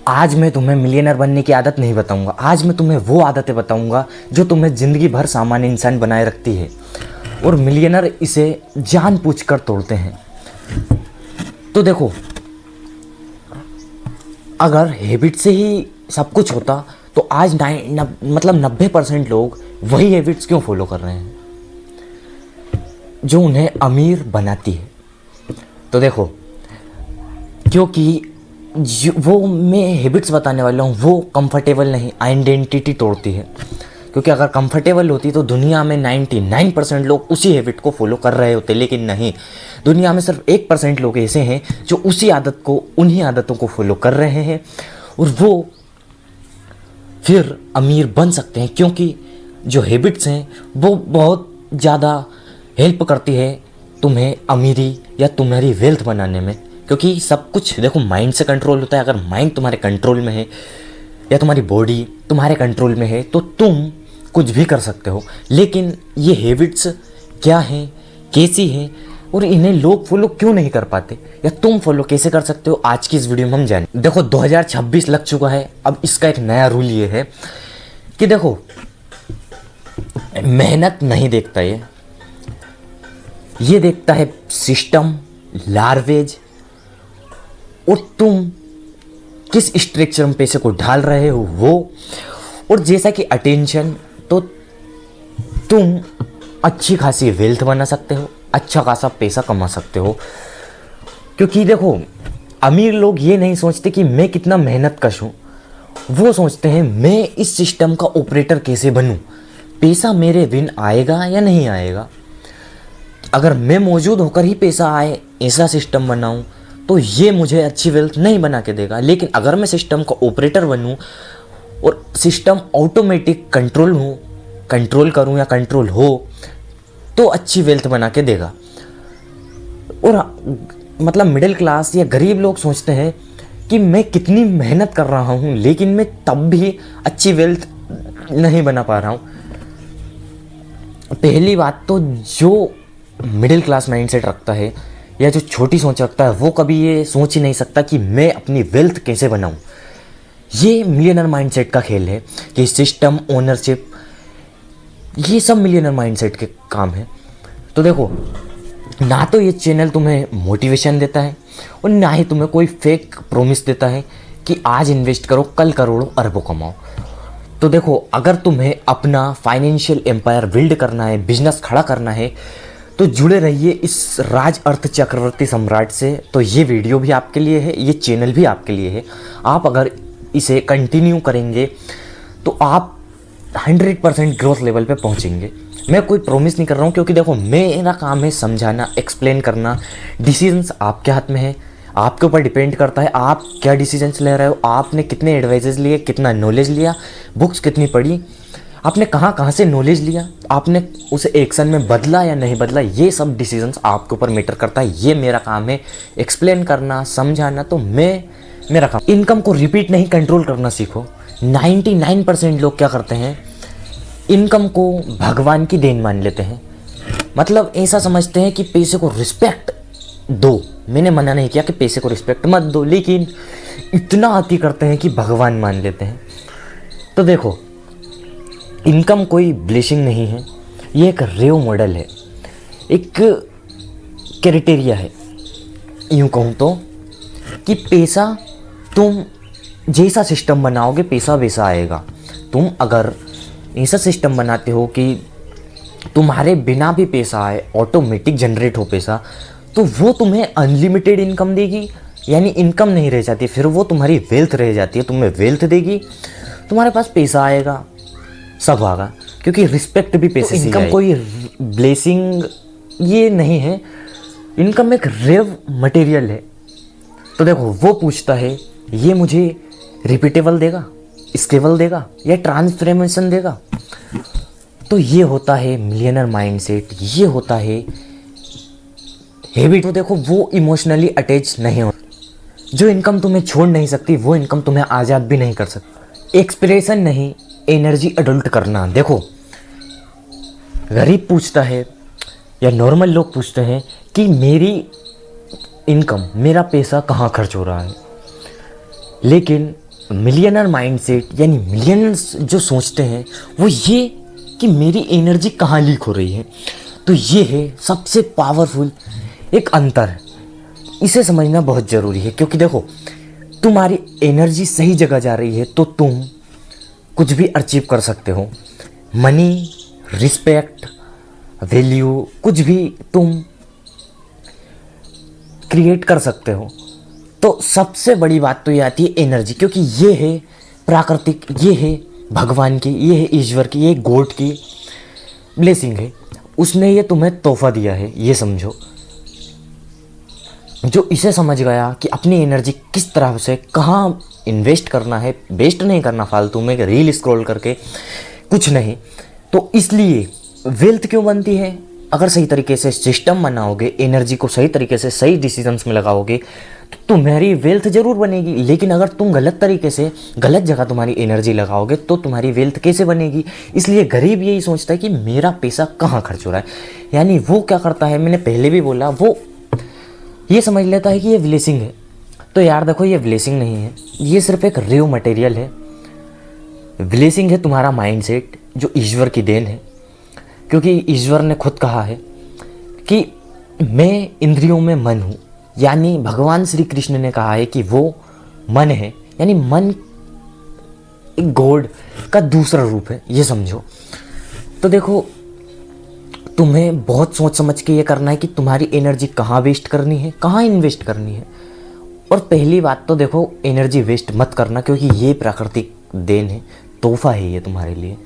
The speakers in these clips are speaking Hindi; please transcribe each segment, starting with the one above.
आज मैं तुम्हें मिलियनर बनने की आदत नहीं बताऊंगा। आज मैं तुम्हें वो आदतें बताऊंगा जो तुम्हें ज़िंदगी भर सामान्य इंसान बनाए रखती है और मिलियनर इसे जानबूझकर तोड़ते हैं। तो देखो, अगर हैबिट से ही सब कुछ होता तो आज 90% लोग वही हैबिट्स क्यों फॉलो कर रहे हैं जो उन्हें अमीर बनाती है। तो देखो, क्योंकि वो मैं हैबिट्स बताने वाला हूँ वो कंफर्टेबल नहीं, आइडेंटिटी तोड़ती है। क्योंकि अगर कंफर्टेबल होती तो दुनिया में 99% लोग उसी हैबिट को फॉलो कर रहे होते, लेकिन नहीं, दुनिया में सिर्फ 1% लोग ऐसे हैं जो उसी आदत को, उन्हीं आदतों को फॉलो कर रहे हैं और वो फिर अमीर बन सकते हैं। क्योंकि जो हैबिट्स हैं वो बहुत ज़्यादा हेल्प करती है तुम्हें अमीरी या तुम्हारी वेल्थ बनाने में। क्योंकि सब कुछ देखो माइंड से कंट्रोल होता है। अगर माइंड तुम्हारे कंट्रोल में है या तुम्हारी बॉडी तुम्हारे कंट्रोल में है तो तुम कुछ भी कर सकते हो। लेकिन ये हैबिट्स क्या हैं, कैसी हैं और इन्हें लोग फॉलो क्यों नहीं कर पाते या तुम फॉलो कैसे कर सकते हो, आज की इस वीडियो में हम जानें। देखो, 2026 लग चुका है। अब इसका एक नया रूल ये है कि देखो, मेहनत नहीं देखता ये देखता है सिस्टम, लार्वेज और तुम किस स्ट्रक्चर में पैसे को ढाल रहे हो वो। और जैसा कि अटेंशन, तो तुम अच्छी खासी वेल्थ बना सकते हो, अच्छा खासा पैसा कमा सकते हो। क्योंकि देखो, अमीर लोग ये नहीं सोचते कि मैं कितना मेहनत कश हूँ, वो सोचते हैं मैं इस सिस्टम का ऑपरेटर कैसे बनूँ, पैसा मेरे बिन आएगा या नहीं आएगा। अगर मैं मौजूद होकर ही पैसा आए ऐसा सिस्टम बनाऊं तो ये मुझे अच्छी वेल्थ नहीं बना के देगा। लेकिन अगर मैं सिस्टम का ऑपरेटर बनूं और सिस्टम ऑटोमेटिक कंट्रोल करूं या कंट्रोल हो तो अच्छी वेल्थ बना के देगा। और मतलब मिडिल क्लास या गरीब लोग सोचते हैं कि मैं कितनी मेहनत कर रहा हूं लेकिन मैं तब भी अच्छी वेल्थ नहीं बना पा रहा हूं। पहली बात तो, जो मिडिल क्लास माइंडसेट रखता है या जो छोटी सोच रखता है वो कभी ये सोच ही नहीं सकता कि मैं अपनी वेल्थ कैसे बनाऊं। ये मिलियनर माइंडसेट का खेल है कि सिस्टम, ओनरशिप, ये सब मिलियनर माइंडसेट के काम है। तो देखो, ना तो ये चैनल तुम्हें मोटिवेशन देता है और ना ही तुम्हें कोई फेक प्रॉमिस देता है कि आज इन्वेस्ट करो कल करोड़ों अरबों कमाओ। तो देखो, अगर तुम्हें अपना फाइनेंशियल एम्पायर बिल्ड करना है, बिजनेस खड़ा करना है, तो जुड़े रहिए इस राज अर्थ चक्रवर्ती सम्राट से। तो ये वीडियो भी आपके लिए है, ये चैनल भी आपके लिए है। आप अगर इसे कंटिन्यू करेंगे तो आप 100% ग्रोथ लेवल पे पहुंचेंगे। मैं कोई प्रॉमिस नहीं कर रहा हूँ, क्योंकि देखो, मेरा काम है समझाना, एक्सप्लेन करना। डिसीजंस आपके हाथ में है, आपके ऊपर डिपेंड करता है आप क्या डिसीजंस ले रहे हो, आपने कितने एडवाइजेस लिए, कितना नॉलेज लिया, बुक्स कितनी पढ़ी, आपने कहाँ से नॉलेज लिया, आपने उसे एक्शन में बदला या नहीं बदला। ये सब डिसीजंस आपके ऊपर मैटर करता है। ये मेरा काम है एक्सप्लेन करना, समझाना। तो मेरा काम, इनकम को रिपीट नहीं कंट्रोल करना सीखो। 99% लोग क्या करते हैं, इनकम को भगवान की देन मान लेते हैं। मतलब ऐसा समझते हैं कि पैसे को रिस्पेक्ट दो। मैंने मना नहीं किया कि पैसे को रिस्पेक्ट मत दो, लेकिन इतना अति करते हैं कि भगवान मान लेते हैं। तो देखो, इनकम कोई ब्लेसिंग नहीं है, ये एक रेव मॉडल है, एक क्राइटेरिया है। यूँ कहूँ तो कि पैसा, तुम जैसा सिस्टम बनाओगे पैसा वैसा आएगा। तुम अगर ऐसा सिस्टम बनाते हो कि तुम्हारे बिना भी पैसा आए, ऑटोमेटिक जनरेट हो पैसा, तो वो तुम्हें अनलिमिटेड इनकम देगी। यानी इनकम नहीं रह जाती, फिर वो तुम्हारी वेल्थ रह जाती है। तुम्हें वेल्थ देगी, तुम्हारे पास पैसा आएगा, सब आएगा। क्योंकि रिस्पेक्ट भी पैसे से इनकम कोई ब्लेसिंग ये नहीं है, इनकम एक रेव मटेरियल है। तो देखो, वो पूछता है ये मुझे रिपीटेबल देगा, स्केलेबल देगा या ट्रांसफॉर्मेशन देगा। तो ये होता है मिलियनर माइंडसेट, ये होता है हैबिट। तो देखो, वो इमोशनली अटैच नहीं हो। जो इनकम तुम्हें छोड़ नहीं सकती वो इनकम तुम्हें आज़ाद भी नहीं कर सकती। एक्सप्रेशन नहीं, एनर्जी अडल्ट करना। देखो, गरीब पूछता है या नॉर्मल लोग पूछते हैं कि मेरी इनकम, मेरा पैसा कहाँ खर्च हो रहा है। लेकिन मिलियनर माइंडसेट यानी मिलियनर्स जो सोचते हैं वो ये कि मेरी एनर्जी कहाँ लीक हो रही है। तो ये है सबसे पावरफुल एक अंतर है, इसे समझना बहुत ज़रूरी है। क्योंकि देखो, तुम्हारी एनर्जी सही जगह जा रही है तो तुम कुछ भी अचीव कर सकते हो। मनी, रिस्पेक्ट, वैल्यू, कुछ भी तुम क्रिएट कर सकते हो। तो सबसे बड़ी बात तो ये आती है एनर्जी, क्योंकि ये है प्राकृतिक, ये है भगवान की, ये है ईश्वर की, ये गॉड की ब्लेसिंग है। उसने ये तुम्हें तोहफा दिया है, ये समझो। जो इसे समझ गया कि अपनी एनर्जी किस तरह से कहाँ इन्वेस्ट करना है, वेस्ट नहीं करना फालतू में रील स्क्रॉल करके, कुछ नहीं। तो इसलिए वेल्थ क्यों बनती है? अगर सही तरीके से सिस्टम बनाओगे, एनर्जी को सही तरीके से सही डिसीजंस में लगाओगे तो तुम्हारी वेल्थ जरूर बनेगी। लेकिन अगर तुम गलत तरीके से गलत जगह तुम्हारी एनर्जी लगाओगे तो तुम्हारी वेल्थ कैसे बनेगी? इसलिए गरीब यही सोचता है कि मेरा पैसा कहाँ खर्च हो रहा है। यानी वो क्या करता है, मैंने पहले भी बोला, वो ये समझ लेता है कि ये ब्लेसिंग है। तो यार देखो, ये ब्लेसिंग नहीं है, ये सिर्फ एक रेव मटेरियल है। ब्लेसिंग है तुम्हारा माइंडसेट, जो ईश्वर की देन है। क्योंकि ईश्वर ने खुद कहा है कि मैं इंद्रियों में मन हूँ। यानी भगवान श्री कृष्ण ने कहा है कि वो मन है, यानी मन एक गॉड का दूसरा रूप है, ये समझो। तो देखो, तुम्हें बहुत सोच समझ के ये करना है कि तुम्हारी एनर्जी कहाँ वेस्ट करनी है, कहाँ इन्वेस्ट करनी है। और पहली बात तो देखो, एनर्जी वेस्ट मत करना, क्योंकि ये प्राकृतिक देन है, तोहफा है ये तुम्हारे लिए।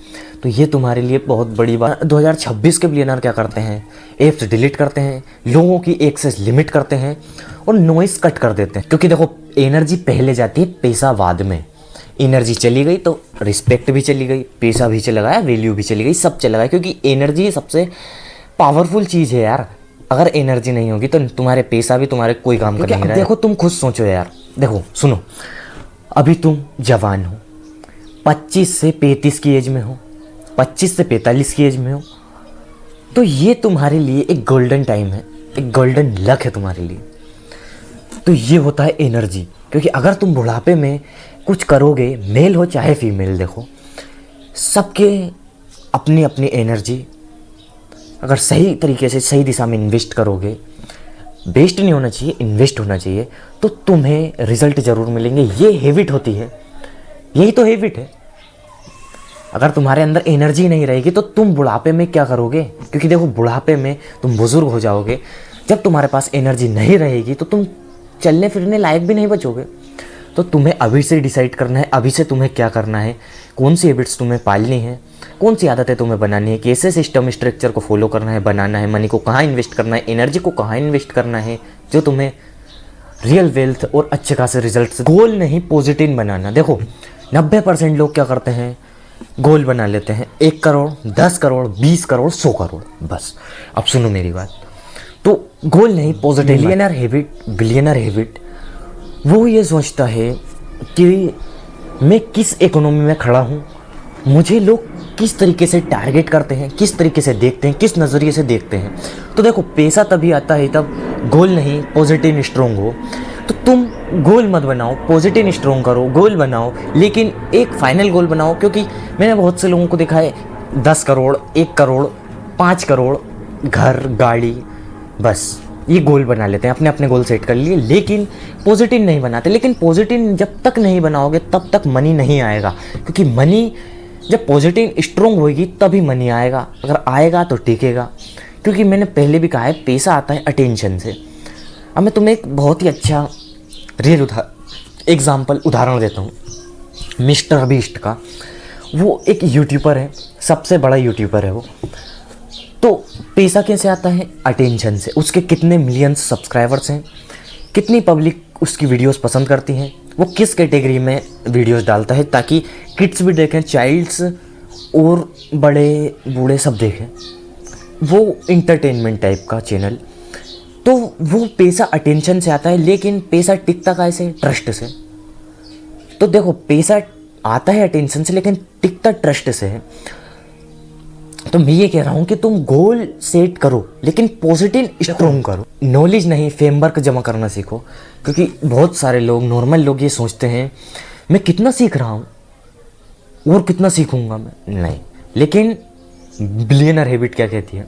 तो ये तुम्हारे लिए बहुत बड़ी बात। 2026 के बिलियनर क्या करते हैं? ऐप्स डिलीट करते हैं, लोगों की एक्सेस लिमिट करते हैं और नॉइस कट कर देते हैं। क्योंकि देखो, एनर्जी पहले जाती है, पैसा बाद में। एनर्जी चली गई तो रिस्पेक्ट भी चली गई, पैसा भी चला गया, वैल्यू भी चली गई, सब चला गया। क्योंकि एनर्जी सबसे पावरफुल चीज़ है यार। अगर एनर्जी नहीं होगी तो तुम्हारे पैसा भी तुम्हारे कोई काम का नहीं रहा है। देखो, तुम खुद सोचो यार, देखो सुनो, अभी तुम जवान हो, 25 से 35 की एज में हो, 25 से 45 की एज में हो, तो ये तुम्हारे लिए एक गोल्डन टाइम है, एक गोल्डन लक है तुम्हारे लिए। तो ये होता है एनर्जी। क्योंकि अगर तुम बुढ़ापे में कुछ करोगे, मेल हो चाहे फीमेल, देखो सबके अपनी अपनी एनर्जी अगर सही तरीके से सही दिशा में इन्वेस्ट करोगे, वेस्ट नहीं होना चाहिए, इन्वेस्ट होना चाहिए, तो तुम्हें रिजल्ट ज़रूर मिलेंगे। ये हैबिट होती है, यही तो हैबिट है। अगर तुम्हारे अंदर एनर्जी नहीं रहेगी तो तुम बुढ़ापे में क्या करोगे? क्योंकि देखो, बुढ़ापे में तुम बुजुर्ग हो जाओगे, जब तुम्हारे पास एनर्जी नहीं रहेगी तो तुम चलने फिरने लायक भी नहीं बचोगे। तो तुम्हें अभी से डिसाइड करना है, अभी से तुम्हें क्या करना है, कौन सी हैबिट्स तुम्हें पालनी है, कौन सी आदतें तुम्हें बनानी है, कैसे सिस्टम स्ट्रक्चर को फॉलो करना है, बनाना है, मनी को कहाँ इन्वेस्ट करना है, एनर्जी को कहाँ इन्वेस्ट करना है, जो तुम्हें रियल वेल्थ और अच्छे खासे रिजल्ट। गोल नहीं, पॉजिटिव बनाना। देखो, 90% लोग क्या करते हैं, गोल बना लेते हैं 1 करोड़, 10 करोड़, 20 करोड़, 100 करोड़, बस। अब सुनो मेरी बात, तो गोल नहीं, पॉजिटिव। बिलियनर हैबिट वो ये सोचता है कि मैं किस इकोनॉमी में खड़ा हूँ, मुझे लोग किस तरीके से टारगेट करते हैं, किस तरीके से देखते हैं, किस नज़रिए से देखते हैं। तो देखो, पैसा तभी आता है तब गोल नहीं, पॉजिटिव स्ट्रोंग हो। तो तुम गोल मत बनाओ, पॉजिटिव स्ट्रोंग करो, गोल बनाओ, लेकिन एक फाइनल गोल बनाओ। क्योंकि मैंने बहुत से लोगों को देखा है, 10 करोड़, 1 करोड़, 5 करोड़, घर, गाड़ी, बस ये गोल बना लेते हैं, अपने अपने गोल सेट कर लिए, लेकिन पॉजिटिव नहीं बनाते। लेकिन पॉजिटिव जब तक नहीं बनाओगे तब तक मनी नहीं आएगा। क्योंकि मनी जब पॉजिटिव स्ट्रोंग होगी तभी मनी आएगा, अगर आएगा तो टिकेगा। क्योंकि मैंने पहले भी कहा है, पैसा आता है अटेंशन से। अब मैं तुम्हें एक बहुत ही अच्छा रियल उदाहरण देता हूँ, मिस्टर बीस्ट का। वो एक यूट्यूबर है, सबसे बड़ा यूट्यूबर है वो। तो पैसा कैसे आता है? अटेंशन से। उसके कितने मिलियंस सब्सक्राइबर्स हैं, कितनी पब्लिक उसकी वीडियोस पसंद करती हैं, वो किस कैटेगरी में वीडियोस डालता है ताकि किड्स भी देखें, चाइल्ड्स और बड़े बूढ़े सब देखें, वो इंटरटेनमेंट टाइप का चैनल। तो वो पैसा अटेंशन से आता है, लेकिन पैसा टिकता कैसे? ट्रस्ट से। तो देखो, पैसा आता है अटेंशन से, लेकिन टिकता ट्रस्ट से है। तो मैं ये कह रहा हूँ कि तुम गोल सेट करो, लेकिन पॉजिटिव स्ट्रोंग करो। नॉलेज नहीं, फ्रेमवर्क जमा करना सीखो। क्योंकि बहुत सारे लोग, नॉर्मल लोग ये सोचते हैं मैं कितना सीख रहा हूँ और कितना सीखूंगा मैं, नहीं। लेकिन बिलियनर हैबिट क्या कहती है,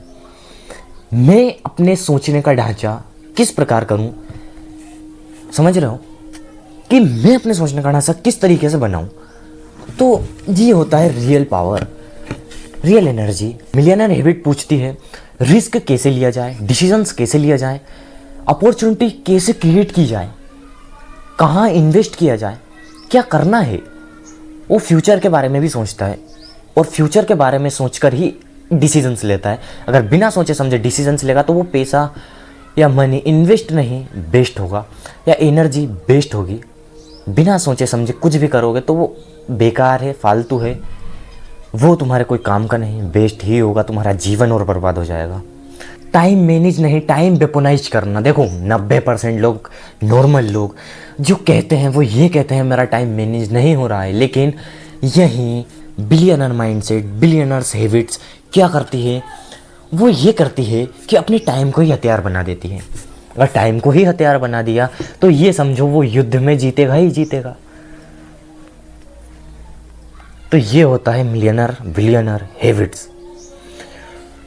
मैं अपने सोचने का ढांचा किस प्रकार करूं, समझ रहे हो, कि मैं अपने सोचने का ढांचा किस तरीके से बनाऊं। तो ये होता है real power, real energy. Millionaire habit पूछती है रिस्क कैसे लिया जाए, डिसीजंस कैसे लिया जाए, अपॉर्चुनिटी कैसे क्रिएट की जाए, कहाँ इन्वेस्ट किया जाए, क्या करना है। वो फ्यूचर के बारे में भी सोचता है और फ्यूचर के बारे में सोचकर ही डिसीजंस लेता है। अगर बिना सोचे समझे डिसीजंस लेगा तो वो पैसा या मनी इन्वेस्ट नहीं वेस्ट होगा, या एनर्जी वेस्ट होगी। बिना सोचे समझे कुछ भी करोगे तो वो बेकार है, फालतू है, वो तुम्हारे कोई काम का नहीं, वेस्ट ही होगा, तुम्हारा जीवन और बर्बाद हो जाएगा। टाइम मैनेज नहीं, टाइम वेपोनाइज करना। देखो 90% लोग, नॉर्मल लोग जो कहते हैं वो ये कहते हैं मेरा टाइम मैनेज नहीं हो रहा है, लेकिन यही बिलियनर माइंडसेट, बिलियनर्स हैबिट्स क्या करती है, वो ये करती है कि अपने टाइम को ही हथियार बना देती है। अगर टाइम को ही हथियार बना दिया तो ये समझो वो युद्ध में जीतेगा ही जीतेगा। तो ये होता है मिलियनर बिलियनर हैबिट्स।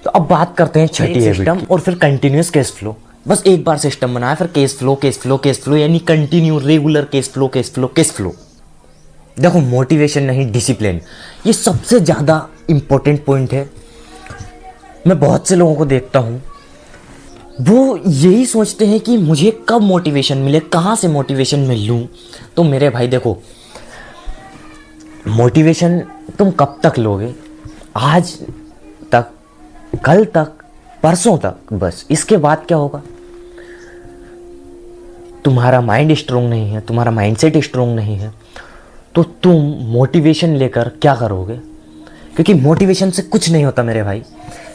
तो अब बात करते हैं छठी सिस्टम और फिर कंटिन्यूस कैश फ्लो। बस एक बार सिस्टम बनाया, फिर cash flow cash flow cash flow, यानी continue regular cash flow cash flow cash flow. देखो मोटिवेशन नहीं, डिसिप्लिन, ये सबसे ज़्यादा इंपॉर्टेंट पॉइंट है। मैं बहुत से लोगों को देखता हूँ वो यही सोचते हैं कि मुझे कब मोटिवेशन मिले, कहाँ से मोटिवेशन मैं लूँ। तो मेरे भाई देखो, मोटिवेशन तुम कब तक लोगे, आज तक, कल तक, परसों तक, बस। इसके बाद क्या होगा, तुम्हारा माइंड स्ट्रोंग नहीं है, तुम्हारा माइंडसेट स्ट्रोंग नहीं है, तो तुम मोटिवेशन लेकर क्या करोगे। क्योंकि मोटिवेशन से कुछ नहीं होता मेरे भाई।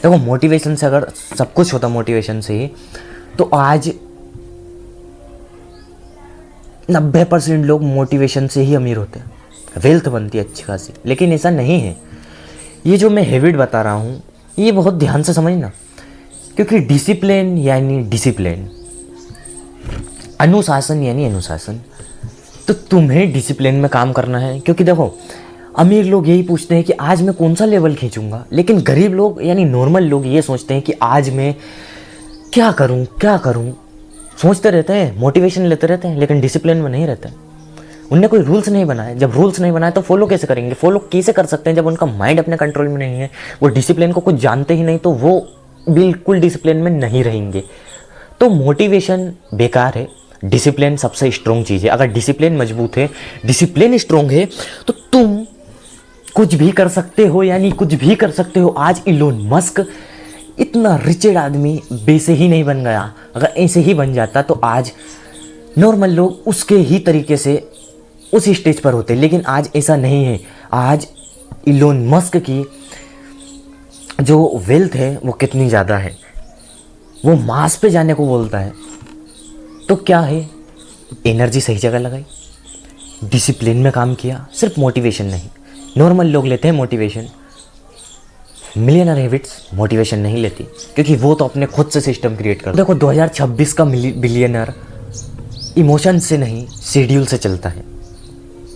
देखो मोटिवेशन से अगर सब कुछ होता मोटिवेशन से ही, तो आज 90% लोग मोटिवेशन से ही अमीर होते हैं, वेल्थ बनती है अच्छी खासी। लेकिन ऐसा नहीं है। ये जो मैं हैबिट बता रहा हूँ ये बहुत ध्यान से समझना, क्योंकि डिसिप्लिन यानी डिसिप्लिन, अनुशासन यानी अनुशासन। तो तुम्हें डिसिप्लिन में काम करना है। क्योंकि देखो अमीर लोग यही पूछते हैं कि आज मैं कौन सा लेवल खींचूंगा, लेकिन गरीब लोग यानी नॉर्मल लोग ये सोचते हैं कि आज मैं क्या करूं क्या करूं। सोचते रहते हैं, मोटिवेशन लेते रहते हैं, लेकिन डिसिप्लिन में नहीं रहते हैं। उनने कोई रूल्स नहीं बनाए। जब रूल्स नहीं बनाए तो फॉलो कैसे करेंगे, फॉलो कैसे कर सकते हैं जब उनका माइंड अपने कंट्रोल में नहीं है, वो डिसिप्लिन को कुछ जानते ही नहीं, तो वो बिल्कुल डिसिप्लिन में नहीं रहेंगे। तो मोटिवेशन बेकार है, डिसिप्लिन सबसे स्ट्रॉन्ग चीज़ है। अगर डिसिप्लिन मजबूत है, डिसिप्लिन स्ट्रॉन्ग है, तो तुम कुछ भी कर सकते हो, यानी कुछ भी कर सकते हो। आज इलोन मस्क इतना रिचेड आदमी वैसे ही नहीं बन गया। अगर ऐसे ही बन जाता तो आज नॉर्मल लोग उसके ही तरीके से उस स्टेज पर होते, लेकिन आज ऐसा नहीं है। आज इलोन मस्क की जो वेल्थ है वो कितनी ज़्यादा है, वो मास पे जाने को बोलता है। तो क्या है, एनर्जी सही जगह लगाई, डिसिप्लिन में काम किया, सिर्फ मोटिवेशन नहीं। नॉर्मल लोग लेते हैं मोटिवेशन, मिलियनर हैबिट्स मोटिवेशन नहीं लेती, क्योंकि वो तो अपने खुद से सिस्टम क्रिएट करते। देखो 2026 का बिलियनर इमोशन से नहीं, शेड्यूल से चलता है।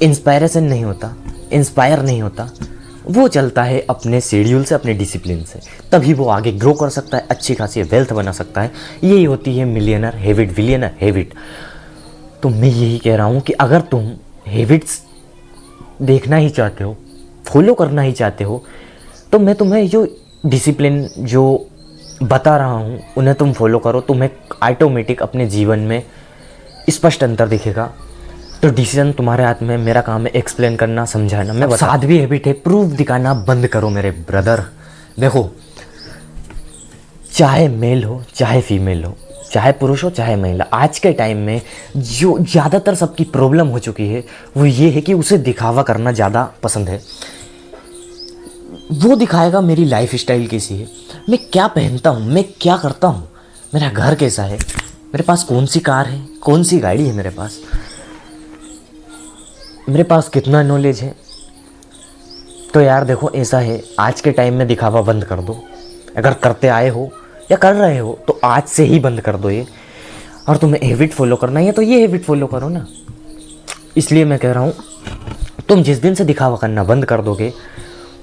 इंस्पायरेशन नहीं होता, इंस्पायर नहीं होता, वो चलता है अपने शेड्यूल से, अपने डिसिप्लिन से। तभी वो आगे ग्रो कर सकता है, अच्छी खासी वेल्थ बना सकता है। यही होती है मिलियनर हैबिट, बिलियनर हैबिट। तो मैं यही कह रहा हूँ कि अगर तुम हैबिट्स देखना ही चाहते हो, फॉलो करना ही चाहते हो, तो मैं तुम्हें जो डिसिप्लिन जो बता रहा हूँ उन्हें तुम फॉलो करो। तुम्हें ऑटोमेटिक अपने जीवन में स्पष्ट अंतर दिखेगा। तो डिसीजन तुम्हारे हाथ में, मेरा काम है एक्सप्लेन करना, समझाना। मैं सातवीं हैबिट है प्रूफ दिखाना बंद करो मेरे ब्रदर। देखो चाहे मेल हो चाहे फीमेल हो, चाहे पुरुष हो चाहे महिला, आज के टाइम में जो ज़्यादातर सबकी प्रॉब्लम हो चुकी है वो ये है कि उसे दिखावा करना ज़्यादा पसंद है। वो दिखाएगा मेरी लाइफ स्टाइल कैसी है, मैं क्या पहनता हूँ, मैं क्या करता हूँ, मेरा घर कैसा है, मेरे पास कौन सी कार है, कौन सी गाड़ी है, मेरे पास कितना नॉलेज है। तो यार देखो ऐसा है, आज के टाइम में दिखावा बंद कर दो। अगर करते आए हो या कर रहे हो तो आज से ही बंद कर दो ये। और तुम्हें हैबिट फॉलो करना है तो ये हैबिट फॉलो करो ना। इसलिए मैं कह रहा हूँ तुम जिस दिन से दिखावा करना बंद कर दोगे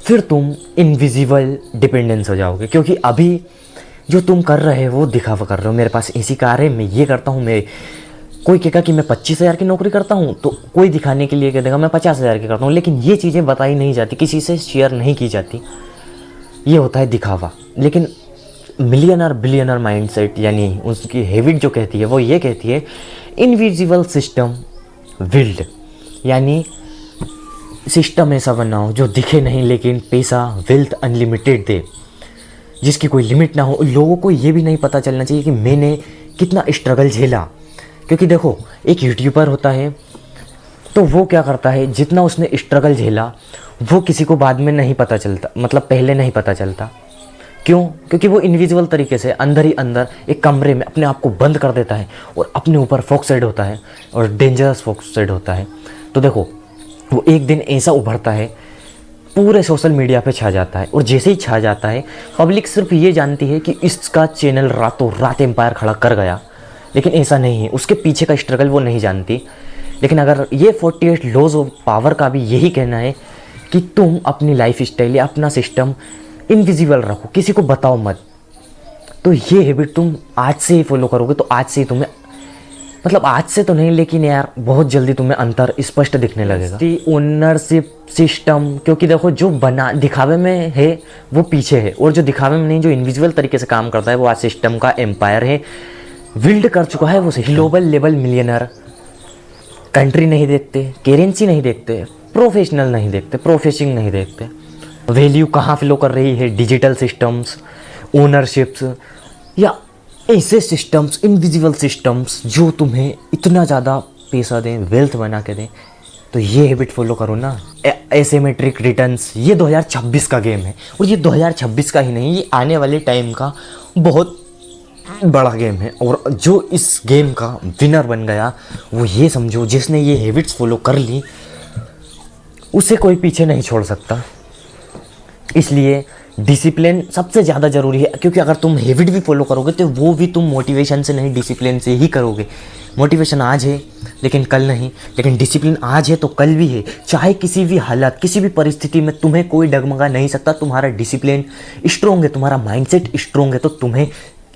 फिर तुम इनविजिबल डिपेंडेंस हो जाओगे। क्योंकि अभी जो तुम कर रहे हो वो दिखावा कर रहे हो, मेरे पास ऐसी कार है, मैं ये करता हूँ, मैं कोई कहेगा कि मैं 25,000 की नौकरी करता हूँ तो कोई दिखाने के लिए कह देगा मैं 50,000 की करता हूँ, लेकिन ये चीज़ें बताई नहीं जाती, किसी से शेयर नहीं की जाती, ये होता है दिखावा। लेकिन मिलियनर बिलियनर माइंडसेट यानी उसकी हैबिट जो कहती है वो ये कहती है इनविजिबल सिस्टम बिल्ड, यानी सिस्टम ऐसा बनाओ जो दिखे नहीं लेकिन पैसा वेल्थ अनलिमिटेड दे, जिसकी कोई लिमिट ना हो। लोगों को ये भी नहीं पता चलना चाहिए कि मैंने कितना स्ट्रगल झेला। क्योंकि देखो एक यूट्यूबर होता है तो वो क्या करता है, जितना उसने स्ट्रगल झेला वो किसी को बाद में नहीं पता चलता, मतलब पहले नहीं पता चलता। क्यों? क्योंकि वो इनविजिबल तरीके से अंदर ही अंदर एक कमरे में अपने आप को बंद कर देता है और अपने ऊपर फोकस्ड होता है और डेंजरस फोकस्ड होता है। तो देखो वो एक दिन ऐसा उभरता है, पूरे सोशल मीडिया पे छा जाता है, और जैसे ही छा जाता है पब्लिक सिर्फ ये जानती है कि इसका चैनल रातों रात एम्पायर खड़ा कर गया, लेकिन ऐसा नहीं है, उसके पीछे का स्ट्रगल वो नहीं जानती। लेकिन अगर ये 48 लॉज ऑफ पावर का भी यही कहना है कि तुम अपनी लाइफ स्टाइल या अपना सिस्टम इनविजिबल रखो, किसी को बताओ मत, तो ये हैबिट तुम आज से ही फॉलो करोगे तो आज से ही तुम्हें, मतलब आज से तो नहीं लेकिन यार बहुत जल्दी तुम्हें अंतर स्पष्ट दिखने लगेगा। ओनरशिप सिस्टम, क्योंकि देखो जो बना दिखावे में है वो पीछे है, और जो दिखावे में नहीं, जो इनविजिबल तरीके से काम करता है वो आज सिस्टम का एम्पायर है, बिल्ड कर चुका है वो system. Global level millionaire country नहीं देखते, करेंसी नहीं देखते, प्रोफेशनल नहीं देखते, प्रोफेसिंग नहीं देखते, वैल्यू कहाँ फ्लो कर रही है, डिजिटल सिस्टम्स, ओनरशिप्स या ऐसे सिस्टम्स, इनविजिबल सिस्टम्स जो तुम्हें इतना ज़्यादा पैसा दें, वेल्थ बना के दें। तो ये हैबिट फॉलो करो ना। एसिमेट्रिक रिटर्न्स, ये 2026 का गेम है, और ये 2026 का ही नहीं, ये आने वाले टाइम का बहुत बड़ा गेम है। और जो इस गेम का विनर बन गया वो ये समझो, जिसने ये हैबिट्स फॉलो कर ली उसे कोई पीछे नहीं छोड़ सकता। इसलिए डिसिप्लिन सबसे ज़्यादा ज़रूरी है, क्योंकि अगर तुम हैबिट भी फॉलो करोगे तो वो भी तुम मोटिवेशन से नहीं, डिसिप्लिन से ही करोगे। मोटिवेशन आज है लेकिन कल नहीं, लेकिन डिसिप्लिन आज है तो कल भी है। चाहे किसी भी हालत, किसी भी परिस्थिति में तुम्हें कोई डगमगा नहीं सकता। तुम्हारा डिसिप्लिन स्ट्रोंग है, तुम्हारा माइंडसेट स्ट्रोंग है, तो तुम्हें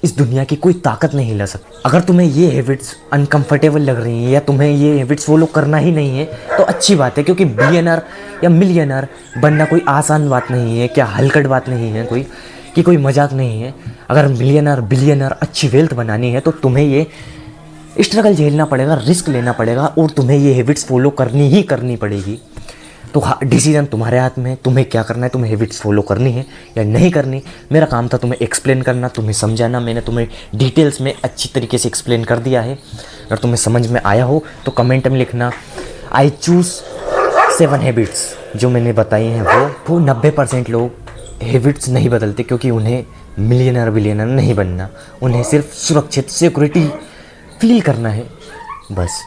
इस दुनिया की कोई ताकत नहीं हिला सकती। अगर तुम्हें ये हैबिट्स अनकंफर्टेबल लग रही हैं या तुम्हें ये हैबिट्स फॉलो करना ही नहीं है तो अच्छी बात है, क्योंकि बिलियनर या मिलियनर बनना कोई आसान बात नहीं है, क्या हलकट बात नहीं है कोई, कि कोई मजाक नहीं है। अगर मिलियनर बिलियनर अच्छी वेल्थ बनानी है तो तुम्हें ये स्ट्रगल झेलना पड़ेगा, रिस्क लेना पड़ेगा, और तुम्हें ये हैबिट्स फॉलो करनी ही करनी पड़ेगी। तो डिसीजन तुम्हारे हाथ में है, तुम्हें क्या करना है, तुम्हें हैबिट्स फॉलो करनी है या नहीं करनी। मेरा काम था तुम्हें एक्सप्लेन करना, तुम्हें समझाना। मैंने तुम्हें डिटेल्स में अच्छी तरीके से एक्सप्लेन कर दिया है। अगर तुम्हें समझ में आया हो तो कमेंट में लिखना आई चूज़ 7 हैबिट्स जो मैंने बताई हैं। वो 90% लोग हैबिट्स नहीं बदलते, क्योंकि उन्हें मिलियनर बिलियनर नहीं बनना, उन्हें सिर्फ सुरक्षित सिक्योरिटी फील करना है बस।